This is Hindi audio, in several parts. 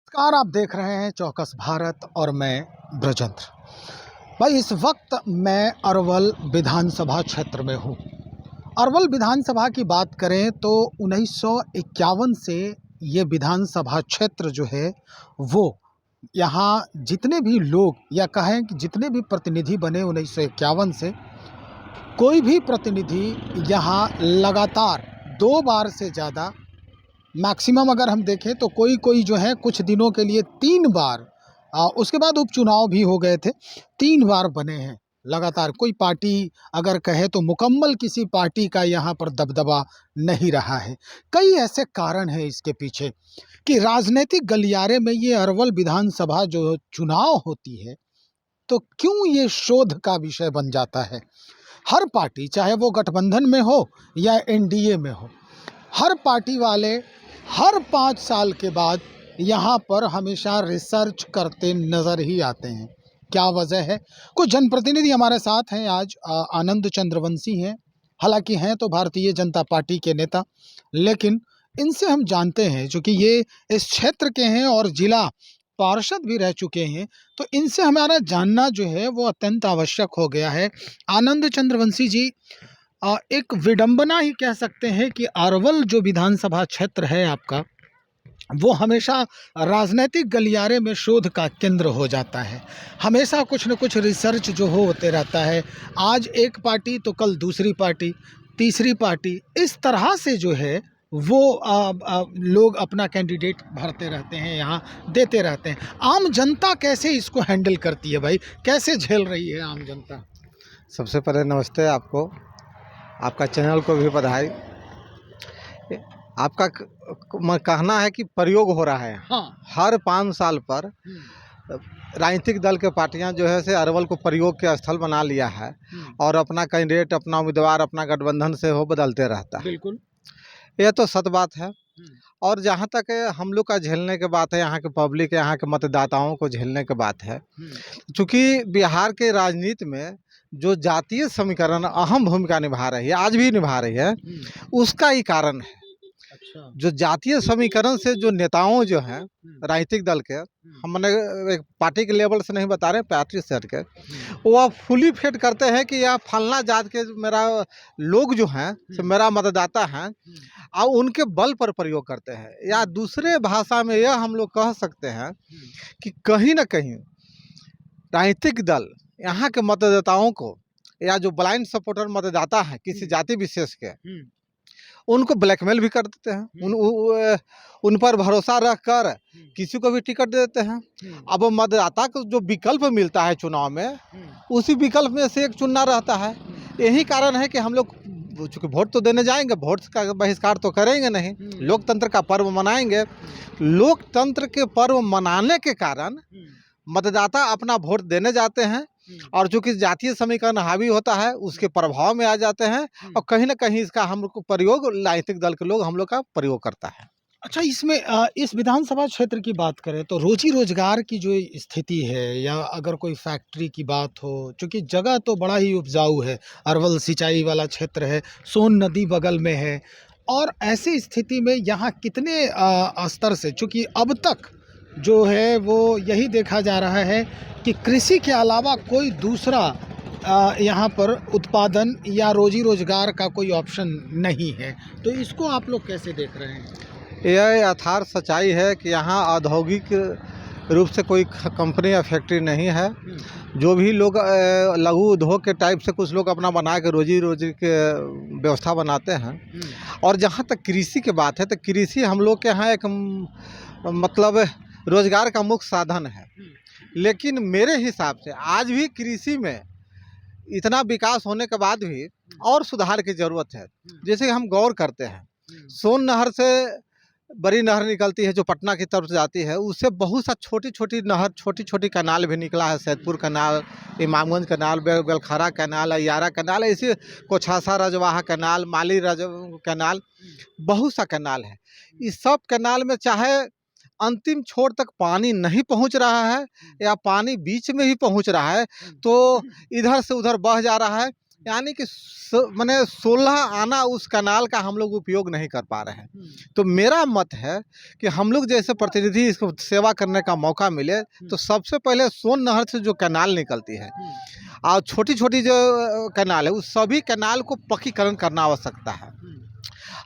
नमस्कार, आप देख रहे हैं चौकस भारत और मैं ब्रजेंद्र। भाई, इस वक्त मैं अरवल विधानसभा क्षेत्र में हूँ। अरवल विधानसभा की बात करें तो 1951 से ये विधानसभा क्षेत्र जो है वो यहाँ जितने भी लोग या कहें कि जितने भी प्रतिनिधि बने 1951 से, कोई भी प्रतिनिधि यहाँ लगातार 2 बार से ज़्यादा, मैक्सिमम अगर हम देखें तो कोई कोई जो है कुछ दिनों के लिए 3 बार, उसके बाद उपचुनाव भी हो गए थे, 3 बार बने हैं लगातार। कोई पार्टी अगर कहे तो मुकम्मल किसी पार्टी का यहाँ पर दबदबा नहीं रहा है। कई ऐसे कारण हैं इसके पीछे कि राजनीतिक गलियारे में ये अरवल विधानसभा जो चुनाव होती है तो क्यों ये शोध का विषय बन जाता है। हर पार्टी, चाहे वो गठबंधन में हो या एनडीए में हो, हर पार्टी वाले हर 5 साल के बाद यहाँ पर हमेशा रिसर्च करते नज़र ही आते हैं। क्या वजह है? कुछ जनप्रतिनिधि हमारे साथ हैं आज। आनंद चंद्रवंशी हैं, हालांकि हैं तो भारतीय जनता पार्टी के नेता, लेकिन इनसे हम जानते हैं, चूँकि ये इस क्षेत्र के हैं और जिला पार्षद भी रह चुके हैं, तो इनसे हमारा जानना जो है वो अत्यंत आवश्यक हो गया है। आनंद चंद्रवंशी जी, एक विडंबना ही कह सकते हैं कि अरवल जो विधानसभा क्षेत्र है आपका, वो हमेशा राजनीतिक गलियारे में शोध का केंद्र हो जाता है। हमेशा कुछ न कुछ रिसर्च जो होते रहता है। आज एक पार्टी तो कल दूसरी पार्टी, तीसरी पार्टी, इस तरह से जो है वो लोग अपना कैंडिडेट भरते रहते हैं, यहाँ देते रहते हैं। आम जनता कैसे इसको हैंडल करती है भाई? कैसे झेल रही है आम जनता? सबसे पहले नमस्ते आपको, आपका चैनल को भी बधाई। आपका कहना है कि प्रयोग हो रहा है। हाँ। हर 5 साल पर राजनीतिक दल के पार्टियां जो है से अरवल को प्रयोग के स्थल बना लिया है और अपना कैंडिडेट, अपना उम्मीदवार, अपना गठबंधन से हो बदलते रहता है। बिल्कुल, यह तो सत्य बात है। और जहाँ तक हम लोग का झेलने की बात है, यहाँ के पब्लिक, यहाँ के मतदाताओं को झेलने की बात है, चूँकि बिहार के राजनीति में जो जातीय समीकरण अहम भूमिका निभा रही है, आज भी निभा रही है, उसका ही कारण है। अच्छा। जो जातीय समीकरण से जो नेताओं जो हैं राजनीतिक दल के, हमने एक पार्टी के लेवल से नहीं बता रहे, पार्टी से हट के, वो आप फुली फेड करते हैं कि यह फलना जात के मेरा लोग जो हैं तो मेरा मतदाता हैं, और उनके बल पर प्रयोग करते हैं। या दूसरे भाषा में यह हम लोग कह सकते हैं कि कहीं ना कहीं राजनीतिक दल यहाँ के मतदाताओं को, या जो ब्लाइंड सपोर्टर मतदाता हैं किसी जाति विशेष के, उनको ब्लैकमेल भी कर देते हैं। उन पर भरोसा रख कर किसी को भी टिकट दे देते हैं। अब मतदाता को जो विकल्प मिलता है चुनाव में, उसी विकल्प में से एक चुनना रहता है। यही कारण है कि हम लोग चूँकि वोट तो देने जाएंगे, वोट का बहिष्कार तो करेंगे नहीं, लोकतंत्र का पर्व मनाएंगे। लोकतंत्र के पर्व मनाने के कारण मतदाता अपना वोट देने जाते हैं, और चूँकि जातीय समीकरण हावी होता है उसके प्रभाव में आ जाते हैं, और कहीं ना कहीं इसका हम लोग को प्रयोग राजनीतिक दल के लोग हम लोग का प्रयोग करता है। अच्छा, इसमें इस विधानसभा क्षेत्र की बात करें तो रोजी रोजगार की जो स्थिति है, या अगर कोई फैक्ट्री की बात हो, क्योंकि जगह तो बड़ा ही उपजाऊ है, अरवल सिंचाई वाला क्षेत्र है, सोन नदी बगल में है, और ऐसी स्थिति में यहाँ कितने स्तर से, चूँकि अब तक जो है वो यही देखा जा रहा है कि कृषि के अलावा कोई दूसरा यहाँ पर उत्पादन या रोजी रोजगार का कोई ऑप्शन नहीं है, तो इसको आप लोग कैसे देख रहे हैं? यह यथार्थ सच्चाई है कि यहाँ औद्योगिक रूप से कोई कंपनी या फैक्ट्री नहीं है। जो भी लोग लघु उद्योग के टाइप से कुछ लोग अपना बना के रोजी के व्यवस्था बनाते हैं। और जहाँ तक कृषि की बात है तो कृषि हम लोग के यहाँ एक मतलब रोजगार का मुख्य साधन है। लेकिन मेरे हिसाब से आज भी कृषि में इतना विकास होने के बाद भी और सुधार की ज़रूरत है। जैसे हम गौर करते हैं, सोन नहर से बड़ी नहर निकलती है जो पटना की तरफ जाती है, उससे बहुत सा छोटी छोटी नहर, छोटी छोटी कैनाल भी निकला है। Saidpur canal, Imamganj canal, Belkhara canal, Ayara canal, ऐसे कोछासा रजवाहा कैनाल, माली कैनाल, बहुत सा कैनाल है। इस सब कैनाल में चाहे अंतिम छोर तक पानी नहीं पहुंच रहा है या पानी बीच में ही पहुंच रहा है, तो इधर से उधर बह जा रहा है, यानी कि माने 16 आना उस कैनाल का हम लोग उपयोग नहीं कर पा रहे हैं। तो मेरा मत है कि हम लोग जैसे प्रतिनिधि इसको सेवा करने का मौका मिले तो सबसे पहले सोन नहर से जो कैनाल निकलती है और छोटी छोटी जो कैनाल है उस सभी कैनाल को पक्कीकरण करना आवश्यकता है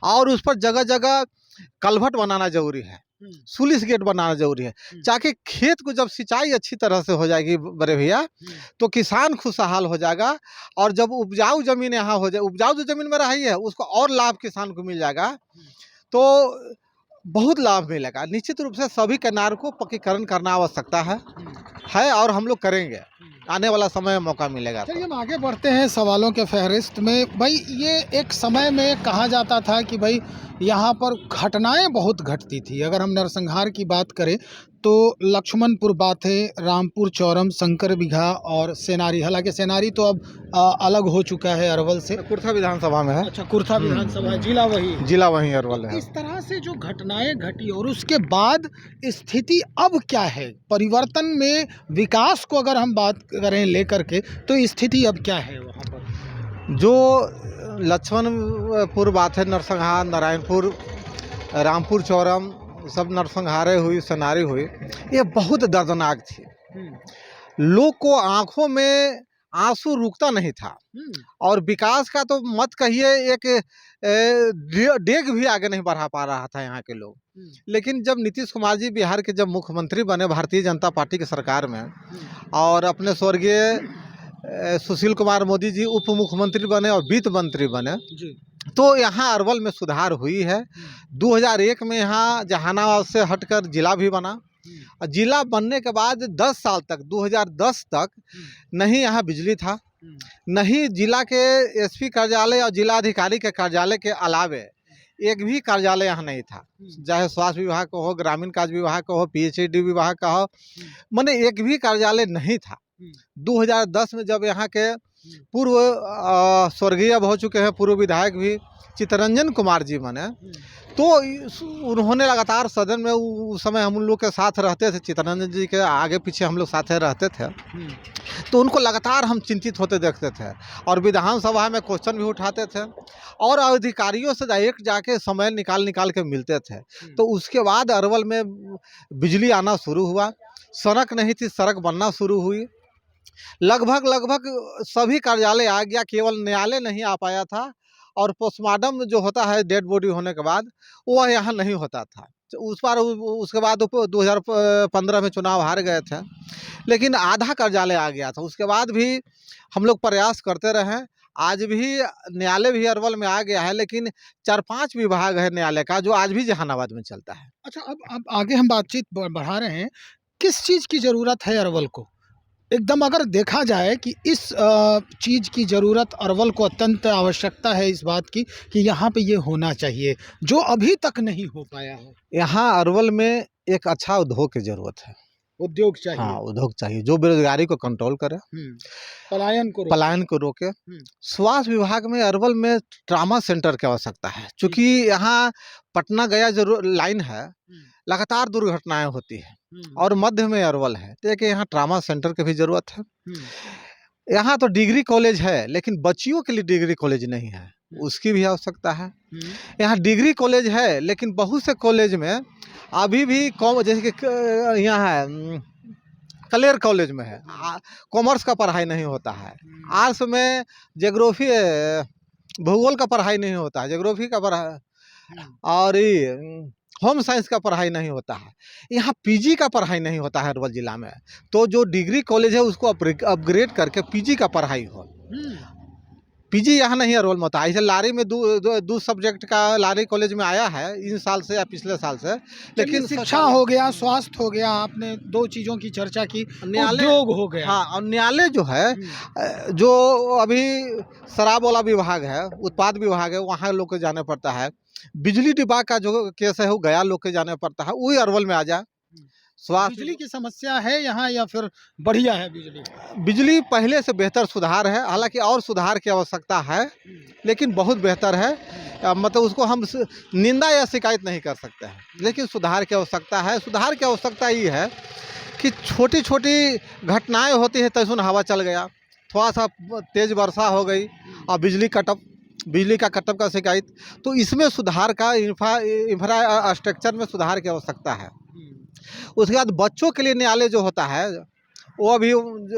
और उस पर जगह जगह कलभट बनाना जरूरी है, सुलिस गेट बनाना जरूरी है, ताकि खेत को जब सिंचाई अच्छी तरह से हो जाएगी बड़े भैया तो किसान खुशहाल हो जाएगा और जब उपजाऊ जमीन यहाँ हो जाए, उपजाऊ जो जमीन में रही है उसको और लाभ किसान को मिल जाएगा तो बहुत लाभ मिलेगा। निश्चित रूप से सभी किनारों को पक्कीकरण करना आवश्यकता है और हम लोग करेंगे, आने वाला समय में मौका मिलेगा। चलिए हम आगे बढ़ते हैं सवालों के फहरिस्त में। भाई ये एक समय में कहा जाता था कि भाई यहाँ पर घटनाएं बहुत घटती थी। अगर हम नरसंहार की बात करें तो लक्ष्मणपुर बाथे, रामपुर चौरम, शंकर बिगहा और सेनारी। हालांकि सेनारी तो अब अलग हो चुका है अरवल से, कुर्था विधानसभा में है। अच्छा, कुर्था विधानसभा, जिला वही अरवल है। इस तरह से जो घटनाएं घटी और उसके बाद स्थिति अब क्या है, परिवर्तन में विकास को अगर हम बात करें लेकर के तो स्थिति अब क्या है वहाँ पर? जो लक्ष्मणपुर बाथे नरसंहार, नारायणपुर, रामपुर चौरम सब नरसंहारें हुई, सनारी हुई, ये बहुत दर्दनाक थी। लोग को आंखों में आंसू रुकता नहीं था और विकास का तो मत कहिए, एक डेग भी आगे नहीं बढ़ा पा रहा था यहाँ के लोग। लेकिन जब नीतीश कुमार जी बिहार के जब मुख्यमंत्री बने भारतीय जनता पार्टी की सरकार में और अपने स्वर्गीय सुशील कुमार मोदी जी उप मुख्यमंत्री बने और वित्त मंत्री बने तो यहाँ अरवल में सुधार हुई है। 2001 में यहाँ जहानाबाद से हटकर जिला भी बना और जिला बनने के बाद 10 साल तक 2010 तक नहीं यहाँ बिजली था, नहीं जिला के एसपी कार्यालय और जिलाधिकारी के कार्यालय के अलावे एक भी कार्यालय यहाँ नहीं था, चाहे स्वास्थ्य विभाग का हो, ग्रामीण कार्य विभाग का हो, पीएचईडी विभाग का हो, माने एक भी कार्यालय नहीं था। 2010 में जब यहाँ के पूर्व स्वर्गीय हो चुके हैं पूर्व विधायक भी चित्तरंजन कुमार जी बने तो उन्होंने लगातार सदन में उस समय हम लोग के साथ रहते थे, चित्तरंजन जी के आगे पीछे हम लोग साथ रहते थे तो उनको लगातार हम चिंतित होते देखते थे और विधानसभा में क्वेश्चन भी उठाते थे और अधिकारियों से डायरेक्ट जाके समय निकाल के मिलते थे। तो उसके बाद अरवल में बिजली आना शुरू हुआ, सड़क नहीं थी, सड़क बनना शुरू हुई, लगभग सभी कार्यालय आ गया, केवल न्यायालय नहीं आ पाया था और पोस्टमार्टम जो होता है डेड बॉडी होने के बाद वह यहाँ नहीं होता था। उस बार उसके बाद 2015 में चुनाव हार गए थे लेकिन आधा कार्यालय आ गया था। उसके बाद भी हम लोग प्रयास करते रहे, आज भी न्यायालय भी अरवल में आ गया है लेकिन 4-5 विभाग है न्यायालय का जो आज भी जहानाबाद में चलता है। अच्छा, अब आगे हम बातचीत बढ़ा रहे हैं, किस चीज़ की ज़रूरत है अरवल को? एकदम अगर देखा जाए कि इस चीज़ की ज़रूरत अरवल को अत्यंत आवश्यकता है इस बात की कि यहाँ पे ये होना चाहिए जो अभी तक नहीं हो पाया है। यहाँ अरवल में एक अच्छा उद्योग की ज़रूरत है, उद्योग चाहिए। हाँ, उद्योग चाहिए जो बेरोजगारी को कंट्रोल करे, पलायन को रोके। स्वास्थ्य विभाग में अरवल में ट्रामा सेंटर की आवश्यकता है, क्योंकि यहाँ पटना गया जो लाइन है लगातार दुर्घटनाएं होती है और मध्य में अरवल है तो यहाँ ट्रामा सेंटर की भी जरूरत है। यहाँ तो डिग्री कॉलेज है लेकिन बच्चियों के लिए डिग्री कॉलेज नहीं है, उसकी भी आवश्यकता है। यहाँ डिग्री कॉलेज है लेकिन बहुत से कॉलेज में अभी भी जैसे कि यहाँ है कलेर कॉलेज में है कॉमर्स का पढ़ाई नहीं होता है, आर्ट्स में ज्योग्राफी भूगोल का पढ़ाई नहीं होता है, ज्योग्राफी का पढ़ाई और होम साइंस का पढ़ाई नहीं होता है। यहाँ पीजी का पढ़ाई नहीं होता है अरवल जिला में, तो जो डिग्री कॉलेज है उसको अपग्रेड करके पीजी का पढ़ाई हो। पीजी यहाँ नहीं अरवल में होता है। ऐसे लारी में दो सब्जेक्ट का लारी कॉलेज में आया है इन साल से या पिछले साल से, लेकिन शिक्षा हो गया, स्वास्थ्य हो गया, आपने 2 चीज़ों की चर्चा की, उद्योग हो गया। हाँ, और न्यायालय जो है जो अभी शराब वाला विभाग है, उत्पाद विभाग है, वहाँ लोग को जाने पड़ता है। बिजली डिब्बा का जो केस है वो गया लोग के जाने पड़ता है, वही अरवल में आ जाए। स्वास्थ्य बिजली की समस्या है यहाँ या फिर बढ़िया है बिजली पहले से बेहतर सुधार है, हालांकि और सुधार की आवश्यकता है लेकिन बहुत बेहतर है। मतलब उसको हम निंदा या शिकायत नहीं कर सकते हैं, लेकिन सुधार की आवश्यकता है। सुधार की आवश्यकता ये है कि छोटी छोटी घटनाएं होती है, तैसून हवा चल गया, थोड़ा सा तेज वर्षा हो गई और बिजली का कटअप का शिकायत, तो इसमें सुधार का इंफ्रास्ट्रक्चर में सुधार की आवश्यकता है। उसके बाद बच्चों के लिए न्यायालय जो होता है वो भी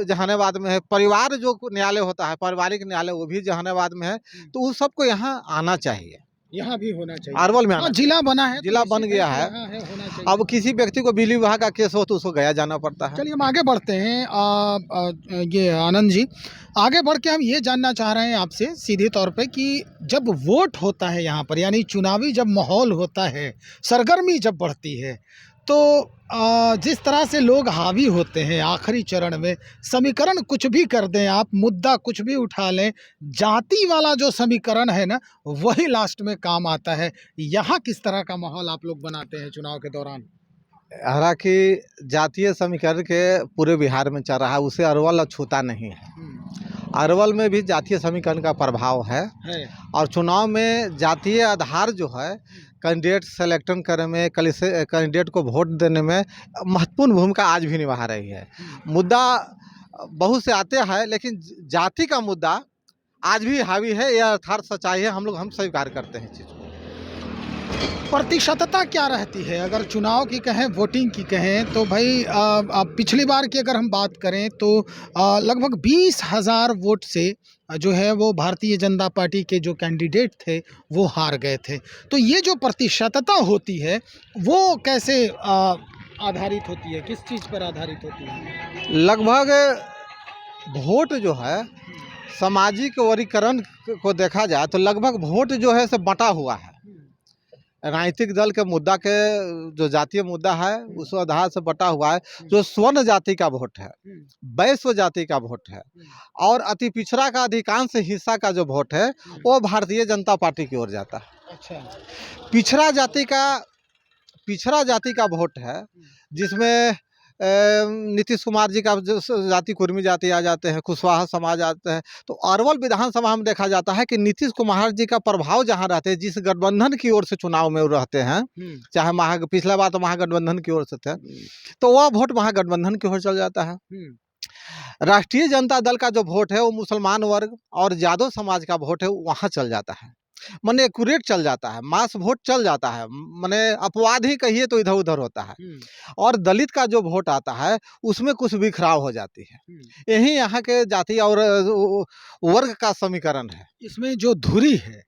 जहानाबाद में है। परिवार जो न्यायालय होता है, पारिवारिक न्यायालय, वो भी जहानाबाद में है। तो उस सबको यहाँ आना चाहिए, यहाँ भी होना चाहिए। अरवल में आना जिला बना है, जिला तो बन इसी गया तरह है। से यहाँ होना चाहिए। अब किसी व्यक्ति को बिजली विभाग का केस हो तो उसको गया जाना पड़ता है। चलिए हम आगे बढ़ते हैं। ये आनंद जी, आगे बढ़ के हम ये जानना चाह रहे हैं आपसे सीधे तौर पे कि जब वोट होता है यहाँ पर, यानी चुनावी जब माहौल होता है, सरगर्मी जब बढ़ती है, तो जिस तरह से लोग हावी होते हैं आखिरी चरण में, समीकरण कुछ भी कर दें आप, मुद्दा कुछ भी उठा लें, जाति वाला जो समीकरण है ना, वही लास्ट में काम आता है। यहाँ किस तरह का माहौल आप लोग बनाते हैं चुनाव के दौरान? हालांकि जातीय समीकरण के पूरे बिहार में चल रहा है, उसे अरवल छूता नहीं है। अरवल में भी जातीय समीकरण का प्रभाव है। और चुनाव में जातीय आधार जो है कैंडिडेट सेलेक्शन करने में, कैंडिडेट को वोट देने में महत्वपूर्ण भूमिका आज भी निभा रही है। मुद्दा बहुत से आते हैं, लेकिन जाति का मुद्दा आज भी हावी है, यह यथार्थ सच्चाई है। हम स्वीकार करते हैं इस चीज़ को। प्रतिशतता क्या रहती है अगर चुनाव की कहें, वोटिंग की कहें, तो भाई पिछली बार की अगर हम बात करें तो लगभग 20,000 वोट से जो है वो भारतीय जनता पार्टी के जो कैंडिडेट थे वो हार गए थे। तो ये जो प्रतिशतता होती है वो कैसे आधारित होती है, किस चीज़ पर आधारित होती है? लगभग वोट जो है, सामाजिक वर्गीकरण को देखा जाए तो लगभग वोट जो है सब बटा हुआ है। राजनीतिक दल के मुद्दा के जो जातीय मुद्दा है उस आधार से बटा हुआ है। जो स्वर्ण जाति का वोट है, वैश्य जाति का वोट है और अति पिछड़ा का अधिकांश हिस्सा का जो वोट है वो भारतीय जनता पार्टी की ओर जाता है। अच्छा। पिछड़ा जाति का वोट है जिसमें नीतीश कुमार जी का जो जाति, कुर्मी जाति आ जाते हैं, कुशवाहा समाज आते हैं। तो अरवल विधानसभा में देखा जाता है कि नीतीश कुमार जी का प्रभाव जहां रहते हैं, जिस गठबंधन की ओर से चुनाव में रहते हैं, चाहे पिछला बार तो महागठबंधन की ओर से थे, तो वह वोट महागठबंधन की ओर चल जाता है। राष्ट्रीय जनता दल का जो वोट है वो मुसलमान वर्ग और यादव समाज का वोट है, वहाँ चल जाता है। मने एक्यूरेट चल जाता है, मास वोट चल जाता है, मने अपवाद ही कहिए तो इधर उधर होता है। और दलित का जो वोट आता है उसमें कुछ बिखराव हो जाती है। यही यहाँ के जाति और वर्ग का समीकरण है। इसमें जो धुरी है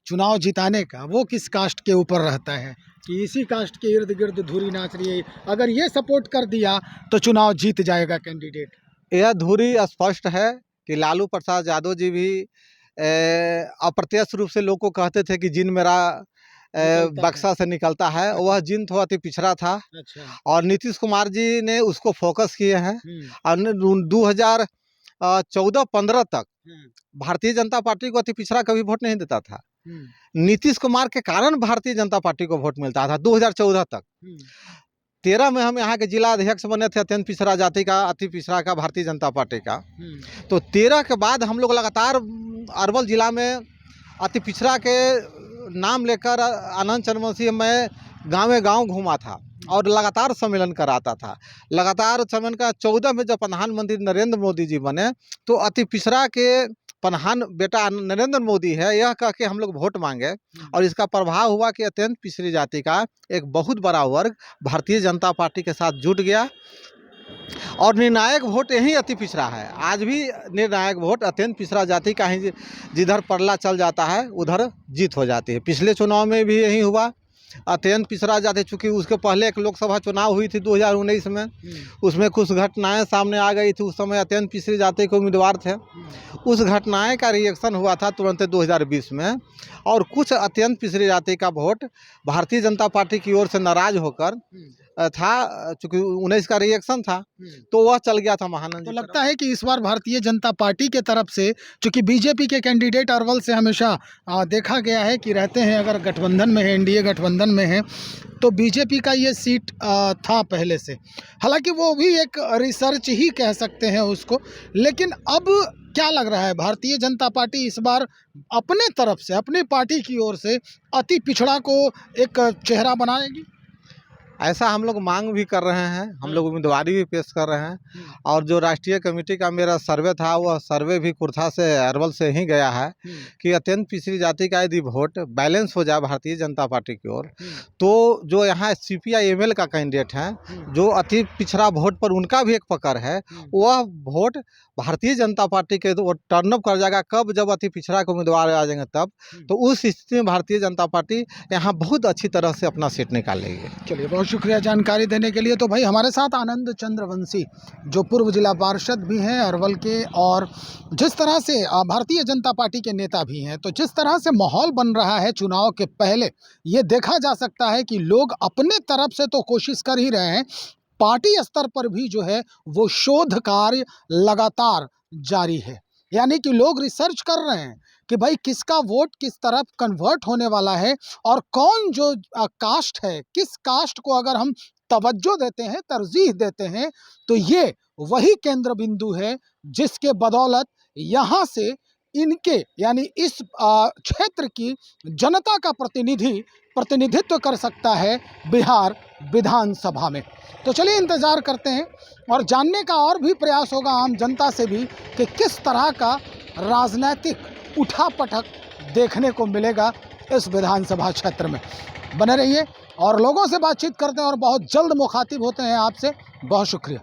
चुनाव जिताने का, वो किस कास्ट के ऊपर रहता है कि इसी कास्ट के इर्द गिर्द धुरी नाच रही है, अगर ये सपोर्ट कर दिया तो चुनाव जीत जाएगा कैंडिडेट? यह धुरी स्पष्ट है कि लालू प्रसाद यादव जी भी अप्रत्यक्ष रूप से लोग को कहते थे कि जिन मेरा बक्सा से निकलता है, वह जिन थोड़ा अति पिछड़ा था। अच्छा। और नीतीश कुमार जी ने उसको फोकस किए हैं। और 2014-15 तक भारतीय जनता पार्टी को अति पिछड़ा कभी वोट नहीं देता था। नीतीश कुमार के कारण भारतीय जनता पार्टी को वोट मिलता था 2014 तक। 13 में हम यहाँ के जिला अध्यक्ष बने थे अत्यंत पिछड़ा जाति का, अति पिछड़ा का, भारतीय जनता पार्टी का। तो 13 के बाद हम लोग लगातार अरवल जिला में अति पिछड़ा के नाम लेकर आनंद चरमसी मैं गाँव घूमा था और लगातार सम्मेलन कराता था। लगातार सम्मेलन का 14 में जब प्रधानमंत्री नरेंद्र मोदी जी बने तो अति पिछड़ा के प्रधान बेटा नरेंद्र मोदी है यह कह के हम लोग वोट मांगे और इसका प्रभाव हुआ कि अत्यंत पिछड़ी जाति का एक बहुत बड़ा वर्ग भारतीय जनता पार्टी के साथ जुट गया और निर्णायक वोट यही अति पिछड़ा है। आज भी निर्णायक वोट अत्यंत पिछड़ा जाति का ही, जिधर परला चल जाता है उधर जीत हो जाती है। पिछले चुनाव में भी यही हुआ, अत्यंत पिछड़ा जाति, चूँकि उसके पहले एक लोकसभा चुनाव हुई थी 2019 में, उसमें कुछ घटनाएं सामने आ गई थी। उस समय अत्यंत पिछड़ी जाति के उम्मीदवार थे, उस घटनाएं का रिएक्शन हुआ था तुरंत 2020 में और कुछ अत्यंत पिछड़ी जाति का वोट भारतीय जनता पार्टी की ओर से नाराज होकर था, चूँकि 19 का रिएक्शन था तो वह चल गया था महानंद। तो लगता है कि इस बार भारतीय जनता पार्टी के तरफ से, चूँकि बीजेपी के कैंडिडेट अरवल से हमेशा देखा गया है कि रहते हैं, अगर गठबंधन में है, एनडीए गठबंधन में है, तो बीजेपी का ये सीट था पहले से। हालांकि वो भी एक रिसर्च ही कह सकते हैं उसको, लेकिन अब क्या लग रहा है भारतीय जनता पार्टी इस बार अपने तरफ से, अपनी पार्टी की ओर से अति पिछड़ा को एक चेहरा बनाएगी? ऐसा हम लोग मांग भी कर रहे हैं, हम लोग उम्मीदवारी भी पेश कर रहे हैं। और जो राष्ट्रीय कमेटी का मेरा सर्वे था, वह सर्वे भी कुर्था से अरवल से ही गया है कि अत्यंत पिछड़ी जाति का यदि वोट बैलेंस हो जाए भारतीय जनता पार्टी की ओर, तो जो यहाँ CPI-ML का कैंडिडेट है, जो अति पिछड़ा वोट पर उनका भी एक पकड़ है, वह वोट भारतीय जनता पार्टी के वो टर्न अप कर जाएगा। कब? जब अति पिछड़ा के उम्मीदवार आ जाएंगे तब। तो उस स्थिति में भारतीय जनता पार्टी यहाँ बहुत अच्छी तरह से अपना सीट निकालेगी। चलिए, बहुत शुक्रिया जानकारी देने के लिए। तो भाई हमारे साथ आनंद चंद्रवंशी, जो पूर्व जिला पार्षद भी हैं अरवल के, और जिस तरह से भारतीय जनता पार्टी के नेता भी हैं, तो जिस तरह से माहौल बन रहा है चुनाव के पहले, ये देखा जा सकता है कि लोग अपने तरफ से तो कोशिश कर ही रहे हैं, पार्टी स्तर पर भी जो है वो शोध कार्य लगातार जारी है। यानी कि लोग रिसर्च कर रहे हैं कि भाई किसका वोट किस तरफ कन्वर्ट होने वाला है, और कौन जो कास्ट है, किस कास्ट को अगर हम तवज्जो देते हैं, तरजीह देते हैं, तो ये वही केंद्र बिंदु है जिसके बदौलत यहाँ से इनके यानी इस क्षेत्र की जनता का प्रतिनिधित्व कर सकता है बिहार विधानसभा में। तो चलिए इंतज़ार करते हैं और जानने का और भी प्रयास होगा आम जनता से भी कि किस तरह का राजनीतिक उठापटक देखने को मिलेगा इस विधानसभा क्षेत्र में। बने रहिए और लोगों से बातचीत करते हैं और बहुत जल्द मुखातिब होते हैं आपसे। बहुत शुक्रिया।